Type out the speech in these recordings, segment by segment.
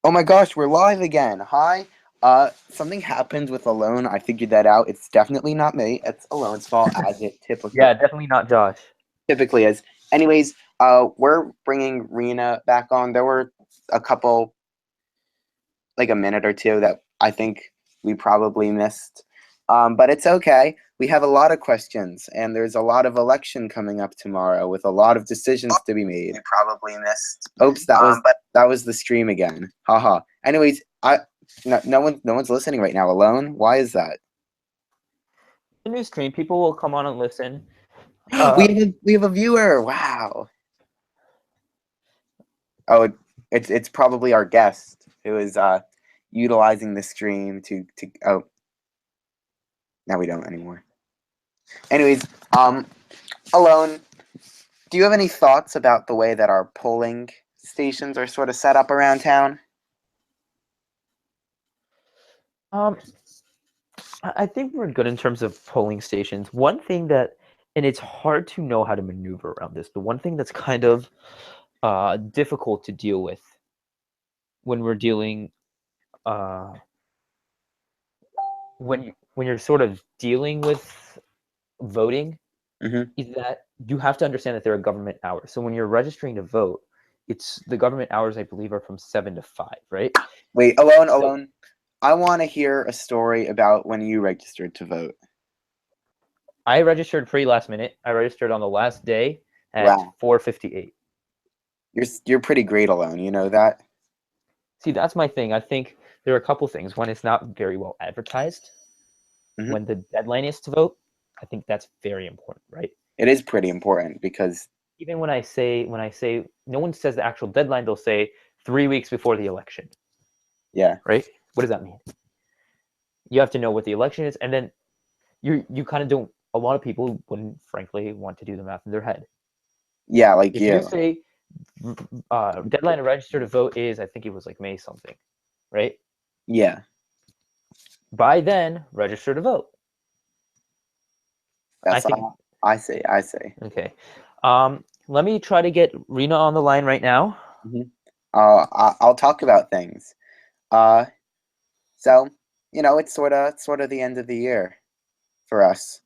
Oh my gosh, we're live again. Hi. Something happened with Alone. I figured that out. It's definitely not me. It's Alone's fault, as it Yeah, definitely not Josh. typically is. Anyways, we're bringing Rena back on. There were a couple, like a minute or two, that I think we probably missed. But it's okay. We have a lot of questions, and there's a lot of election coming up tomorrow with a lot of decisions to be made. We probably missed. Oops, that was the stream again. Haha. Anyways, no one's listening right now. Alone? Why is that? The new stream, people will come on and listen. We have a viewer. Wow. Oh, it's probably our guest who is utilizing the stream to oh. Now we don't anymore. Anyways, Alone, do you have any thoughts about the way that our polling stations are sort of set up around town? I think we're good in terms of polling stations. One thing that, and it's hard to know how to maneuver around this, but one thing that's kind of difficult to deal with when we're dealing, when you're sort of dealing with voting, is that you have to understand that there are government hours. So when you're registering to vote, it's the government hours, I believe, are from 7 to 5, right? Wait, Alone. I want to hear a story about when you registered to vote. I registered pretty last minute. I registered on the last day at 4:58. You're pretty great, Alone. You know that? See, that's my thing. I think there are a couple things. One, it's not very well advertised when the deadline is to vote. I think that's very important, right? It is pretty important because even when I say no one says the actual deadline, they'll say 3 weeks before the election. Yeah. Right? What does that mean? You have to know what the election is, and then you kind of don't. A lot of people wouldn't, frankly, want to do the math in their head. Yeah, like if you say deadline to register to vote is, I think it was like May something, right? Yeah. By then, register to vote. That's I see. Okay. Let me try to get Rena on the line right now. I'll talk about things. So, it's sort of the end of the year for us.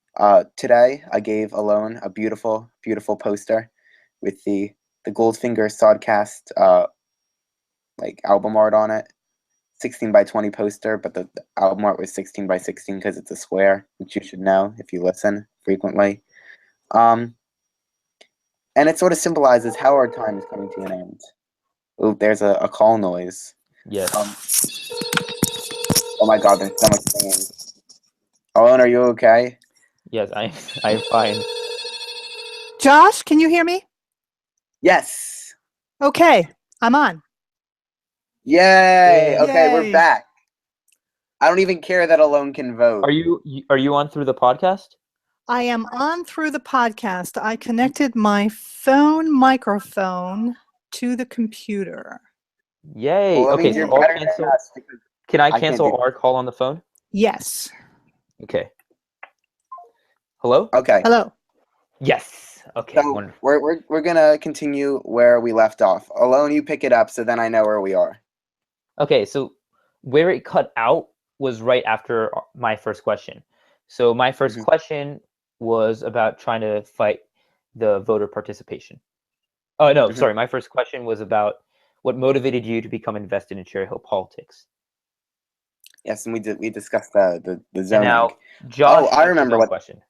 Today I gave Alone a beautiful poster with the Goldfinger Sodcast like album art on it. 16 by 20 poster, but the album art was 16 by 16 because it's a square, which you should know if you listen frequently. And it sort of symbolizes how our time is coming to an end. Oh, there's a call noise. Yes. Oh my God, there's so much singing. Alone, are you okay? Yes, I'm fine. Josh, can you hear me? Yes. Okay, I'm on. Yay! Okay, we're back. I don't even care that Alone can vote. Are you on through the podcast? I am on through the podcast. I connected my phone microphone to the computer. Yay! Well, okay, so I'll cancel. Can I cancel our call on the phone? Yes. Okay. Hello? Okay. Hello. Yes. Okay. So wonderful. we're gonna continue where we left off. Alone, you pick it up, so then I know where we are. Okay, so where it cut out was right after my first question. So my first question was about trying to fight the voter participation. Oh no, sorry. My first question was about what motivated you to become invested in Cherry Hill politics. Yes, and we discussed the zoning. And now, Josh, I remember what question.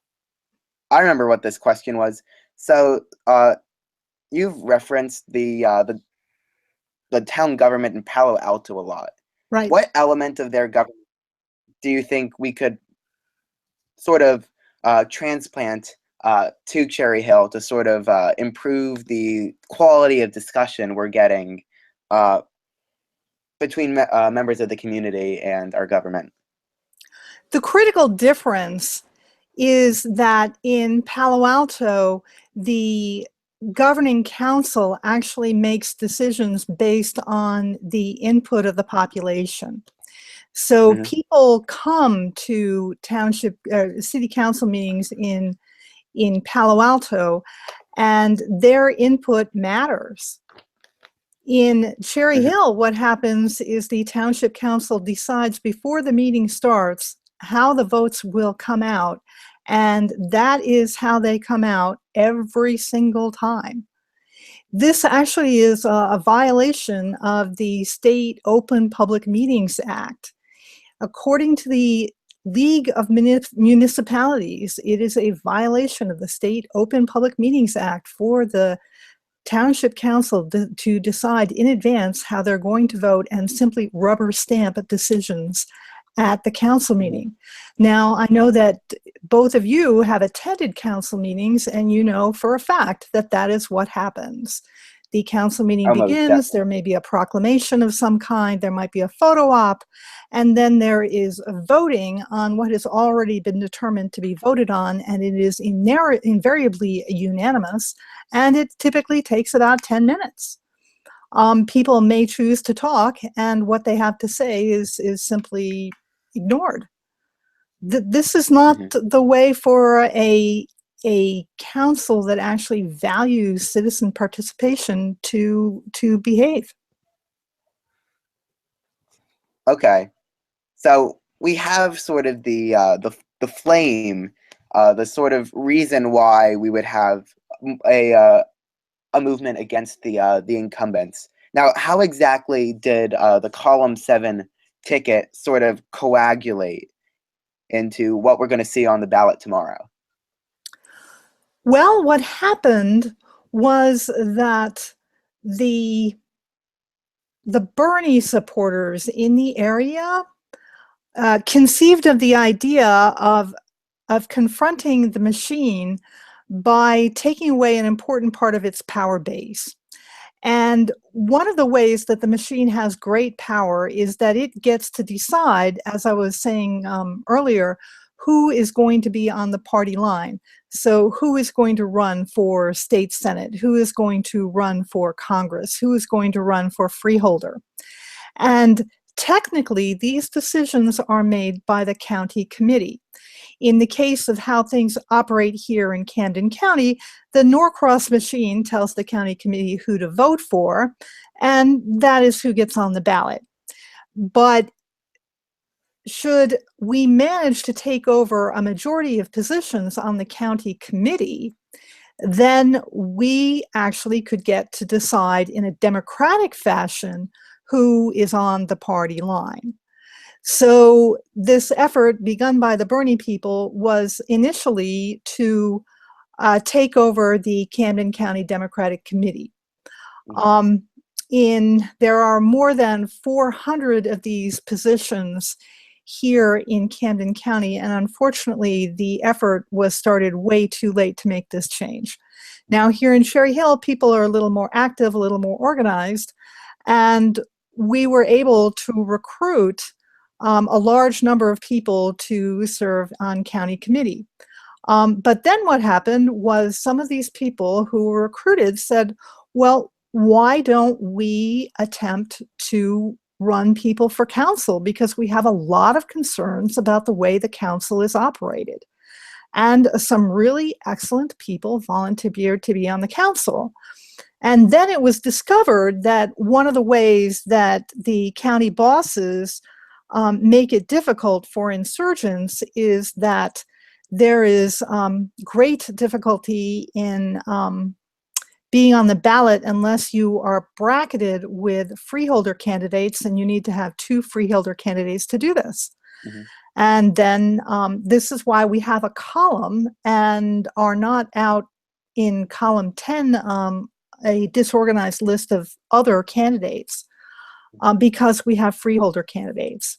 I remember what this question was. So, you've referenced the town government in Palo Alto a lot. Right. What element of their government do you think we could sort of transplant to Cherry Hill to sort of improve the quality of discussion we're getting between members of the community and our government? The critical difference is that in Palo Alto, the governing council actually makes decisions based on the input of the population. So people come to township, city council meetings in Palo Alto, and their input matters. In Cherry Hill, what happens is the township council decides before the meeting starts how the votes will come out, and that is how they come out every single time. This actually is a violation of the State Open Public Meetings Act. According to the League of Municipalities, it is a violation of the State Open Public Meetings Act for the township council to decide in advance how they're going to vote and simply rubber stamp decisions at the council meeting. Now, I know that both of you have attended council meetings, and you know for a fact that that is what happens. The council meeting begins, there may be a proclamation of some kind, there might be a photo op, and then there is voting on what has already been determined to be voted on, and it is invariably unanimous, and it typically takes about 10 minutes. People may choose to talk, and what they have to say is simply ignored. This is not the way for a council that actually values citizen participation to behave. Okay, so we have sort of the flame, the sort of reason why we would have a movement against the incumbents. Now, how exactly did the column 7 ticket sort of coagulate into what we're going to see on the ballot tomorrow? Well, what happened was that the Bernie supporters in the area conceived of the idea of confronting the machine by taking away an important part of its power base. And one of the ways that the machine has great power is that it gets to decide, as I was saying earlier, who is going to be on the party line. So who is going to run for state senate? Who is going to run for Congress? Who is going to run for freeholder? And technically, these decisions are made by the county committee. In the case of how things operate here in Camden County, the Norcross machine tells the county committee who to vote for, and that is who gets on the ballot. But should we manage to take over a majority of positions on the county committee, then we actually could get to decide in a democratic fashion who is on the party line. So this effort begun by the Bernie people was initially to take over the Camden County Democratic Committee. There are more than 400 of these positions here in Camden County, and unfortunately the effort was started way too late to make this change. Now here in Cherry Hill, people are a little more active, a little more organized, and we were able to recruit a large number of people to serve on county committee. But then what happened was some of these people who were recruited said, well, why don't we attempt to run people for council? Because we have a lot of concerns about the way the council is operated. And some really excellent people volunteered to be on the council. And then it was discovered that one of the ways that the county bosses make it difficult for insurgents is that there is great difficulty in being on the ballot unless you are bracketed with freeholder candidates, and you need to have 2 freeholder candidates to do this. And then this is why we have a column and are not out in column 10 a disorganized list of other candidates because we have freeholder candidates.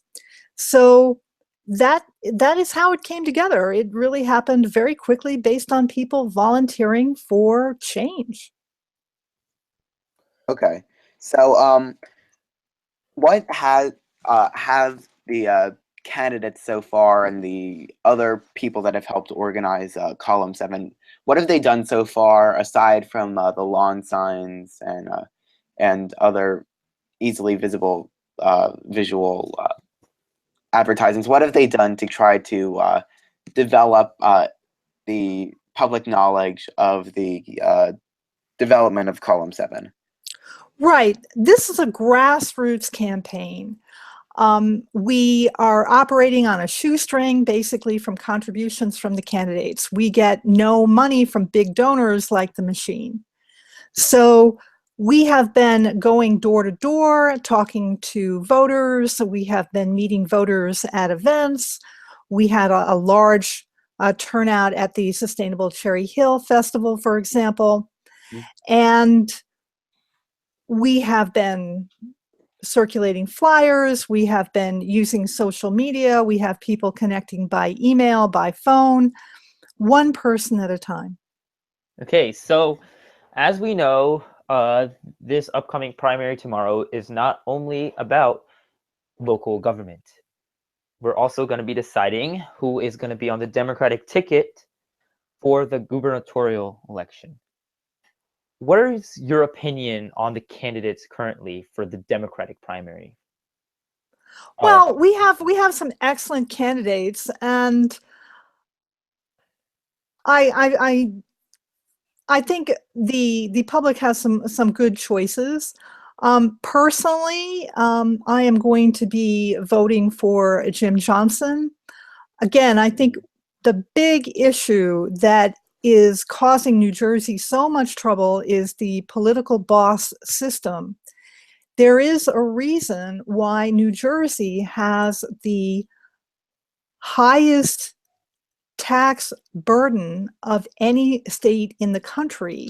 So that is how it came together. It really happened very quickly based on people volunteering for change. Okay, so what have the candidates so far and the other people that have helped organize Column 7, what have they done so far aside from the lawn signs and other easily visible visual advertisements? What have they done to try to develop the public knowledge of the development of Column 7? Right. This is a grassroots campaign. We are operating on a shoestring, basically from contributions from the candidates. We get no money from big donors like the machine. So we have been going door to door, talking to voters. We have been meeting voters at events. We had a large turnout at the Sustainable Cherry Hill Festival, for example. Mhm. And we have been circulating flyers. We have been using social media. We have people connecting by email, by phone, one person at a time. Okay, so as we know, this upcoming primary tomorrow is not only about local government. We're also going to be deciding who is going to be on the Democratic ticket for the gubernatorial election. What is your opinion on the candidates currently for the Democratic primary? Well, we have some excellent candidates, and I think the public has some good choices. Personally, I am going to be voting for Jim Johnson. Again, I think the big issue that is causing New Jersey so much trouble is the political boss system. There is a reason why New Jersey has the highest tax burden of any state in the country.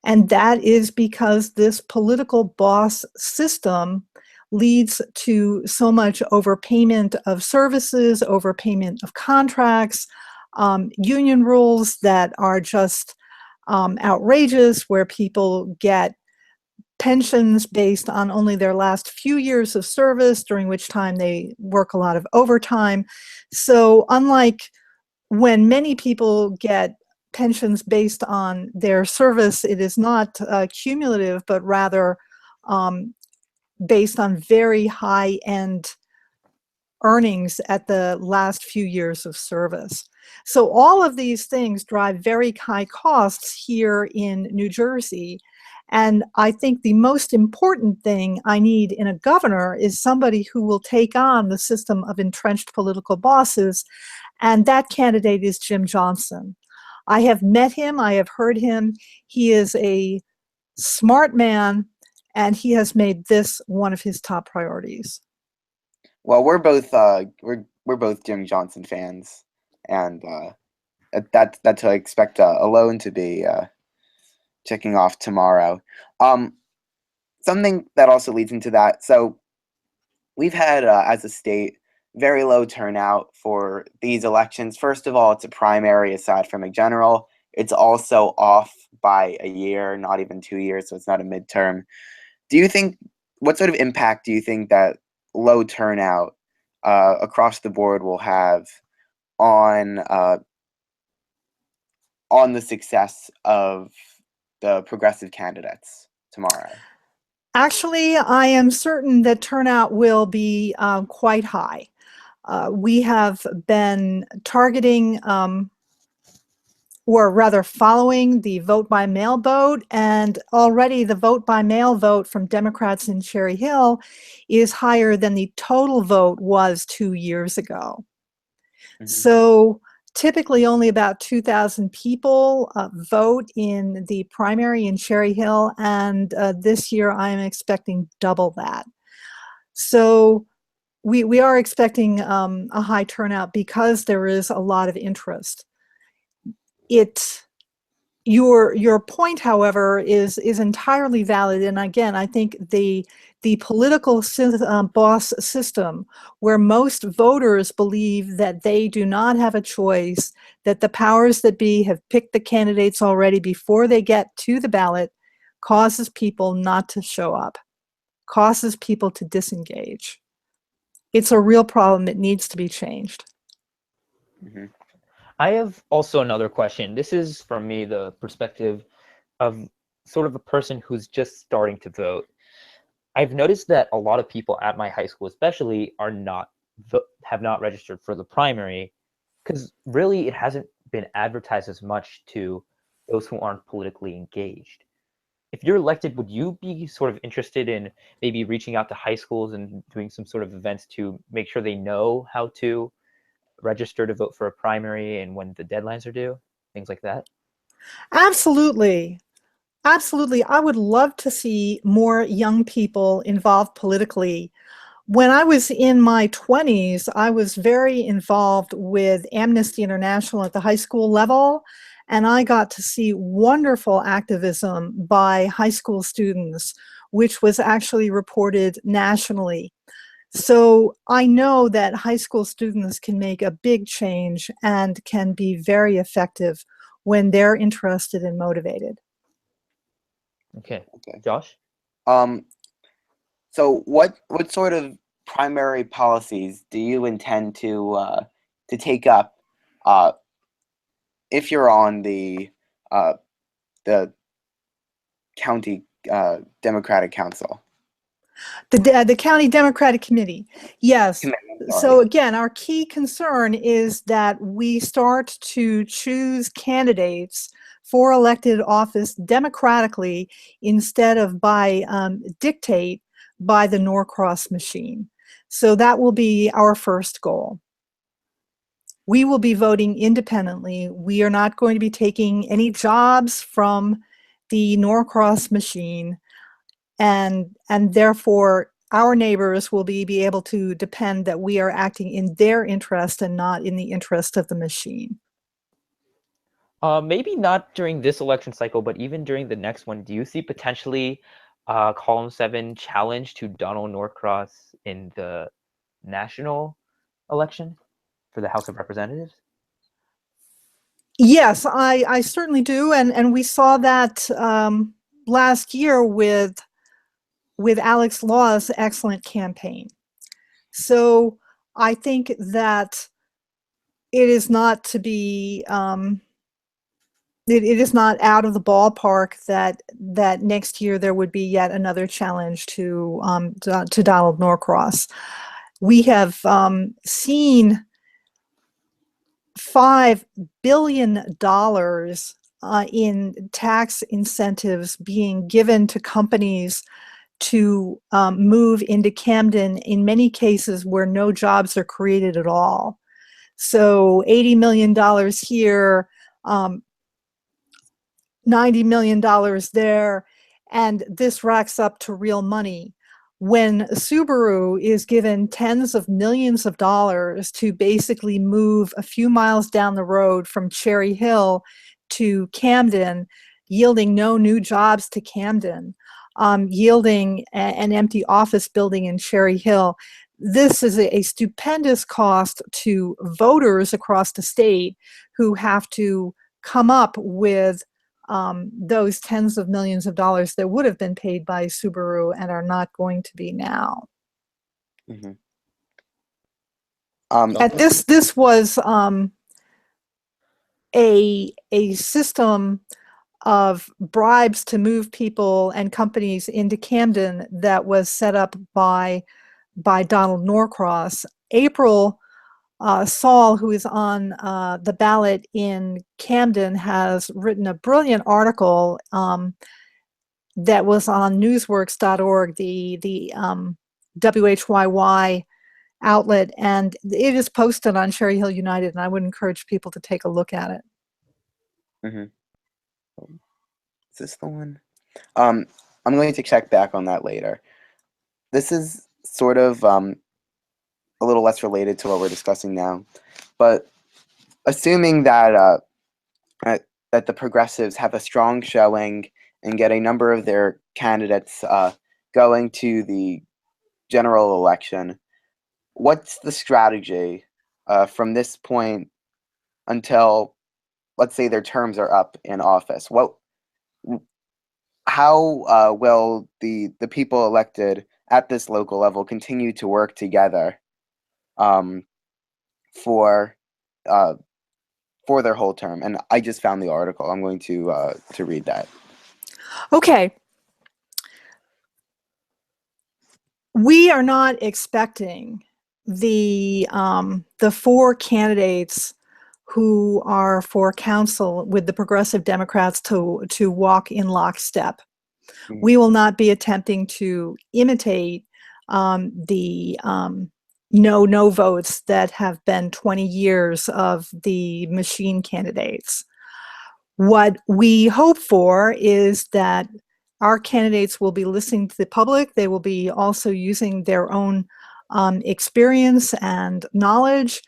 And that is because this political boss system leads to so much overpayment of services, overpayment of contracts, union rules that are just outrageous, where people get pensions based on only their last few years of service, during which time they work a lot of overtime. So unlike when many people get pensions based on their service, it is not cumulative, but rather based on very high-end earnings at the last few years of service. So all of these things drive very high costs here in New Jersey. And I think the most important thing I need in a governor is somebody who will take on the system of entrenched political bosses, and that candidate is Jim Johnson. I have met him, I have heard him. He is a smart man, and he has made this one of his top priorities. Well, we're both Jim Johnson fans, and that's what I expect Alone to be checking off tomorrow. Something that also leads into that. So we've had, as a state, very low turnout for these elections. First of all, it's a primary aside from a general. It's also off by a year, not even 2 years, so it's not a midterm. What sort of impact do you think that low turnout across the board will have on the success of the progressive candidates tomorrow? Actually, I am certain that turnout will be quite high. We have been targeting, or rather following, the vote by mail vote, and already the vote by mail vote from Democrats in Cherry Hill is higher than the total vote was 2 years ago. Mhm. So typically only about 2,000 people vote in the primary in Cherry Hill, and this year I am expecting double that. So we are expecting a high turnout because there is a lot of interest. Your point, however, is entirely valid, and again, I think the political boss system, where most voters believe that they do not have a choice, that the powers that be have picked the candidates already before they get to the ballot, causes people not to show up, causes people to disengage. It's a real problem. It needs to be changed. Mm-hmm. I have also another question. This is from me, the perspective of sort of a person who's just starting to vote. I've noticed that a lot of people at my high school, especially, have not registered for the primary because really it hasn't been advertised as much to those who aren't politically engaged. if you're elected, would you be sort of interested in maybe reaching out to high schools and doing some sort of events to make sure they know how to register to vote for a primary and when the deadlines are due, things like that? Absolutely. Absolutely. I would love to see more young people involved politically. When I was in my 20s, I was very involved with Amnesty International at the high school level, and I got to see wonderful activism by high school students, which was actually reported nationally. So I know that high school students can make a big change and can be very effective when they're interested and motivated. Okay. Okay. Josh? So what sort of primary policies do you intend to take up if you're on the county Democratic Council? The County Democratic Committee, yes. I'm So sorry. again, our key concern is that we start to choose candidates for elected office democratically instead of by dictate by the Norcross machine. So that will be our first goal. We will be voting independently. We are not going to be taking any jobs from the Norcross machine, and therefore our neighbors will be able to depend that we are acting in their interest and not in the interest of the machine. Maybe not during this election cycle, but even during the next one, do you see potentially column 7 challenge to Donald Norcross in the national election for the House of Representatives? Yes, I certainly do, and we saw that last year with Alex Law's excellent campaign. So I think that it is not to be it is not out of the ballpark that next year there would be yet another challenge to Donald Norcross. We have seen $5 billion in tax incentives being given to companies to move into Camden, in many cases where no jobs are created at all. So $80 million here, $90 million there, and this racks up to real money. When Subaru is given tens of millions of dollars to basically move a few miles down the road from Cherry Hill to Camden, yielding no new jobs to Camden, yielding an empty office building in Cherry Hill, this is a stupendous cost to voters across the state who have to come up with those tens of millions of dollars that would have been paid by Subaru and are not going to be now. Mm-hmm. And this was a system of bribes to move people and companies into Camden that was set up by Donald Norcross. April Saul, who is on the ballot in Camden, has written a brilliant article that was on newsworks.org, the WHYY outlet, and it is posted on Cherry Hill United, and I would encourage people to take a look at it. Mm-hmm. Is this the one? I'm going to check back on that later. This is sort of a little less related to what we're discussing now, but assuming that that the progressives have a strong showing and get a number of their candidates going to the general election, what's the strategy from this point until, let's say, their terms are up in office? How will the people elected at this local level continue to work together for their whole term? And I just found the article. I'm going to read that. Okay. We are not expecting the 4 candidates who are for council with the Progressive Democrats to walk in lockstep. We will not be attempting to imitate the no votes that have been 20 years of the machine candidates. What we hope for is that our candidates will be listening to the public. They will be also using their own experience and knowledge,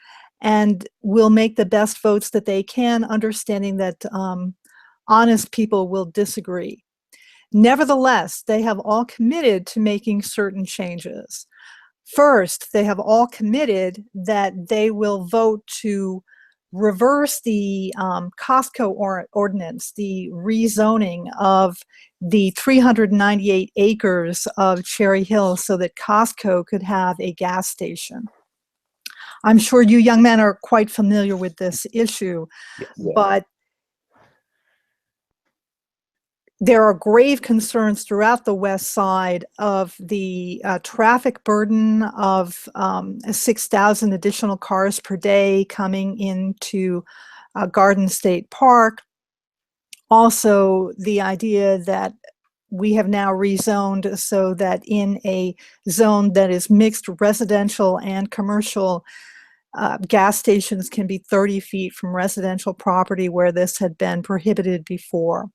and will make the best votes that they can, understanding that honest people will disagree. Nevertheless, they have all committed to making certain changes. First, they have all committed that they will vote to reverse the Costco ordinance, the rezoning of the 398 acres of Cherry Hill so that Costco could have a gas station. I'm sure you young men are quite familiar with this issue, Yes. but there are grave concerns throughout the West Side of the traffic burden of 6,000 additional cars per day coming into Garden State Park. Also, the idea that we have now rezoned so that in a zone that is mixed residential and commercial, gas stations can be 30 feet from residential property where this had been prohibited before.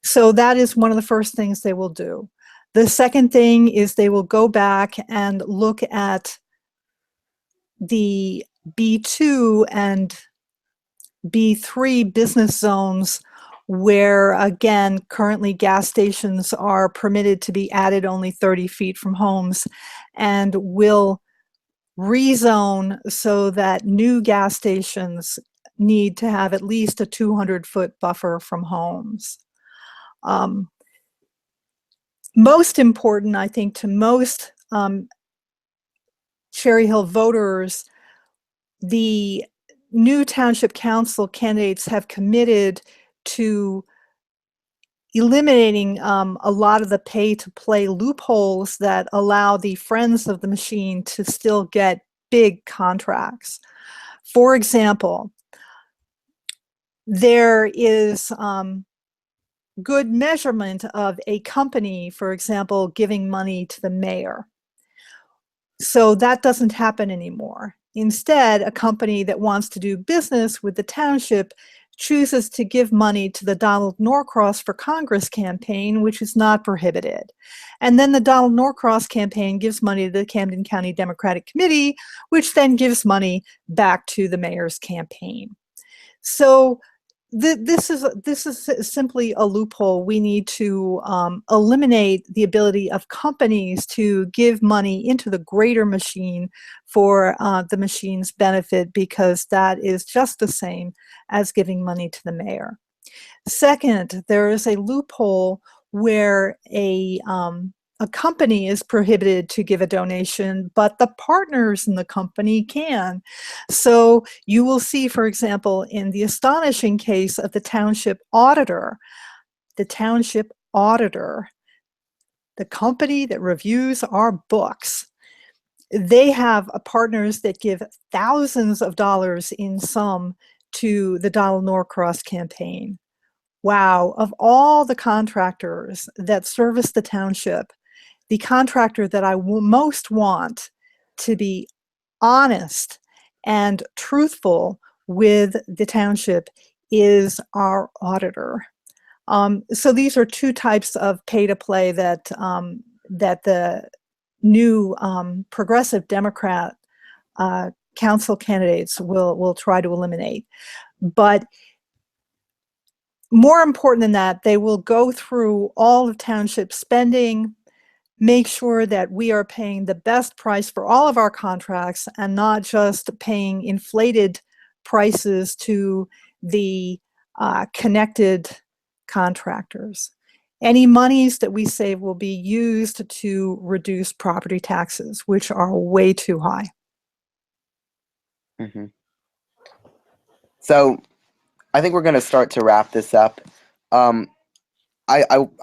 So that is one of the first things they will do. The second thing is they will go back and look at the B2 and B3 business zones where, again, currently gas stations are permitted to be added only 30 feet from homes, and will rezone so that new gas stations need to have at least a 200-foot buffer from homes. Most important, I think, to most Cherry Hill voters, the new township council candidates have committed to eliminating a lot of the pay-to-play loopholes that allow the friends of the machine to still get big contracts. For example, there is good measurement of a company, for example, giving money to the mayor. So that doesn't happen anymore. Instead, a company that wants to do business with the township chooses to give money to the Donald Norcross for Congress campaign, which is not prohibited. And then the Donald Norcross campaign gives money to the Camden County Democratic Committee, which then gives money back to the mayor's campaign. So this is simply a loophole. We need to eliminate the ability of companies to give money into the greater machine for the machine's benefit, because that is just the same as giving money to the mayor. Second, there is a loophole where a company is prohibited to give a donation, but the partners in the company can. So you will see, for example, in the astonishing case of the township auditor, the company that reviews our books, they have partners that give thousands of dollars in sum to the Donald Norcross campaign. Wow, of all the contractors that service the township, the contractor that I most want to be honest and truthful with the township is our auditor. So these are two types of pay-to-play that the new progressive Democrat council candidates will try to eliminate. But more important than that, they will go through all of township spending, make sure that we are paying the best price for all of our contracts and not just paying inflated prices to the connected contractors. Any monies that we save will be used to reduce property taxes, which are way too high. Mm-hmm. So I think we're going to start to wrap this up. I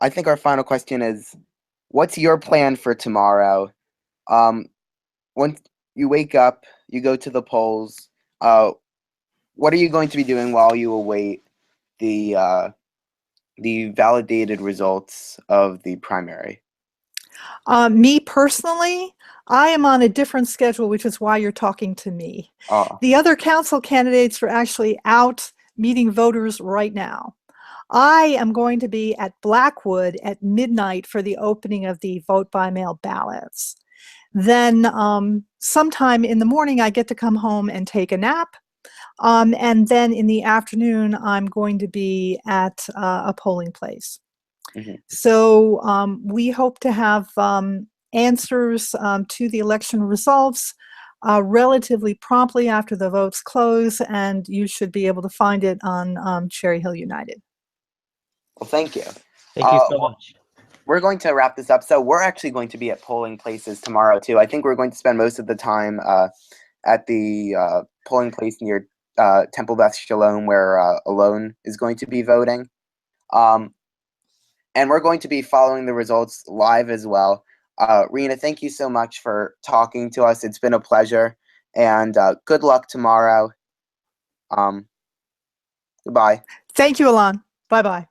think our final question is, what's your plan for tomorrow? Once you wake up, you go to the polls. What are you going to be doing while you await the the validated results of the primary? Me personally, I am on a different schedule, which is why you're talking to me. The other council candidates are actually out meeting voters right now. I am going to be at Blackwood at midnight for the opening of the vote by mail ballots. Then sometime in the morning, I get to come home and take a nap. And then in the afternoon, I'm going to be at a polling place. So we hope to have answers to the election results relatively promptly after the votes close, and you should be able to find it on Cherry Hill United. Well, thank you. Thank you so much. We're going to wrap this up. So we're actually going to be at polling places tomorrow, too. I think we're going to spend most of the time at the polling place near Temple Beth Shalom, where Alone is going to be voting. And we're going to be following the results live as well. Rena, thank you so much for talking to us. It's been a pleasure. And good luck tomorrow. Goodbye. Thank you, Alon. Bye-bye.